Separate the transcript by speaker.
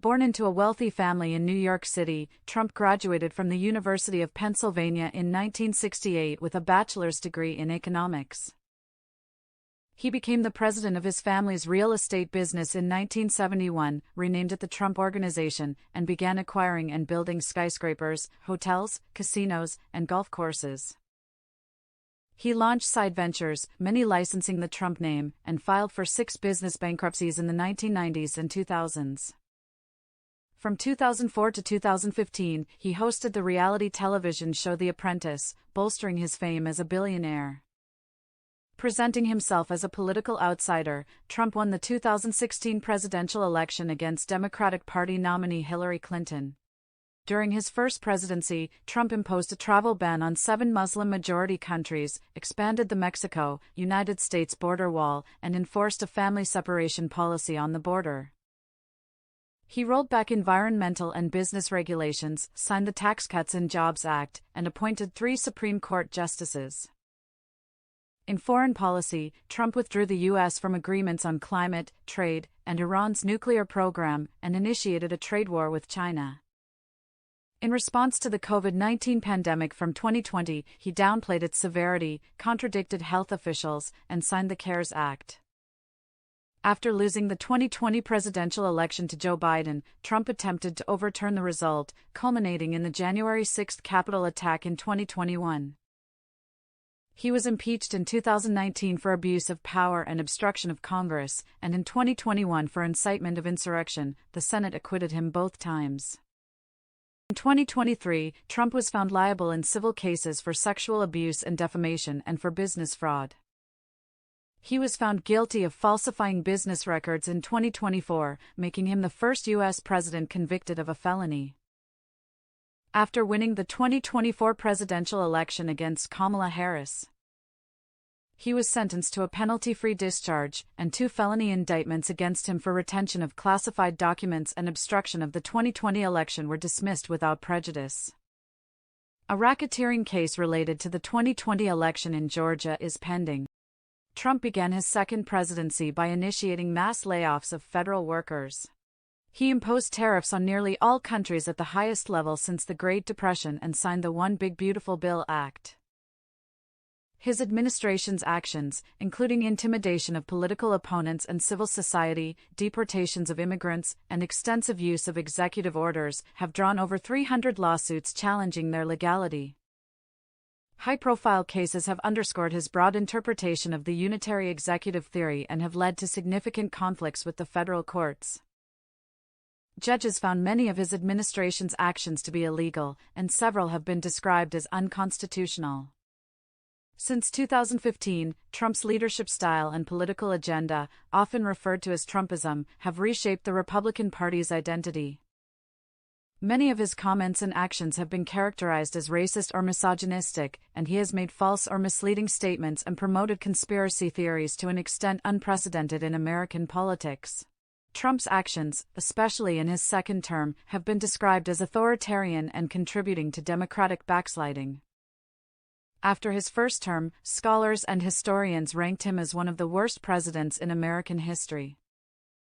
Speaker 1: Born into a wealthy family in New York City, Trump graduated from the University of Pennsylvania in 1968 with a bachelor's degree in economics. He became the president of his family's real estate business in 1971, renamed it the Trump Organization, and began acquiring and building skyscrapers, hotels, casinos, and golf courses. He launched side ventures, many licensing the Trump name, and filed for 6 business bankruptcies in the 1990s and 2000s. From 2004 to 2015, he hosted the reality television show The Apprentice, bolstering his fame as a billionaire. Presenting himself as a political outsider, Trump won the 2016 presidential election against Democratic Party nominee Hillary Clinton. During his first presidency, Trump imposed a travel ban on 7 Muslim-majority countries, expanded the Mexico-United States border wall, and enforced a family separation policy on the border. He rolled back environmental and business regulations, signed the Tax Cuts and Jobs Act, and appointed 3 Supreme Court justices. In foreign policy, Trump withdrew the U.S. from agreements on climate, trade, and Iran's nuclear program, and initiated a trade war with China. In response to the COVID-19 pandemic from 2020, he downplayed its severity, contradicted health officials, and signed the CARES Act. After losing the 2020 presidential election to Joe Biden, Trump attempted to overturn the result, culminating in the January 6 Capitol attack in 2021. He was impeached in 2019 for abuse of power and obstruction of Congress, and in 2021 for incitement of insurrection. The Senate acquitted him both times. In 2023, Trump was found liable in civil cases for sexual abuse and defamation and for business fraud. He was found guilty of falsifying business records in 2024, making him the first U.S. president convicted of a felony. After winning the 2024 presidential election against Kamala Harris, he was sentenced to a penalty-free discharge, and 2 felony indictments against him for retention of classified documents and obstruction of the 2020 election were dismissed without prejudice. A racketeering case related to the 2020 election in Georgia is pending. Trump began his second presidency by initiating mass layoffs of federal workers. He imposed tariffs on nearly all countries at the highest level since the Great Depression and signed the One Big Beautiful Bill Act. His administration's actions, including intimidation of political opponents and civil society, deportations of immigrants, and extensive use of executive orders, have drawn over 300 lawsuits challenging their legality. High-profile cases have underscored his broad interpretation of the unitary executive theory and have led to significant conflicts with the federal courts. Judges found many of his administration's actions to be illegal, and several have been described as unconstitutional. Since 2015, Trump's leadership style and political agenda, often referred to as Trumpism, have reshaped the Republican Party's identity. Many of his comments and actions have been characterized as racist or misogynistic, and he has made false or misleading statements and promoted conspiracy theories to an extent unprecedented in American politics. Trump's actions, especially in his second term, have been described as authoritarian and contributing to Democratic backsliding. After his first term, scholars and historians ranked him as one of the worst presidents in American history.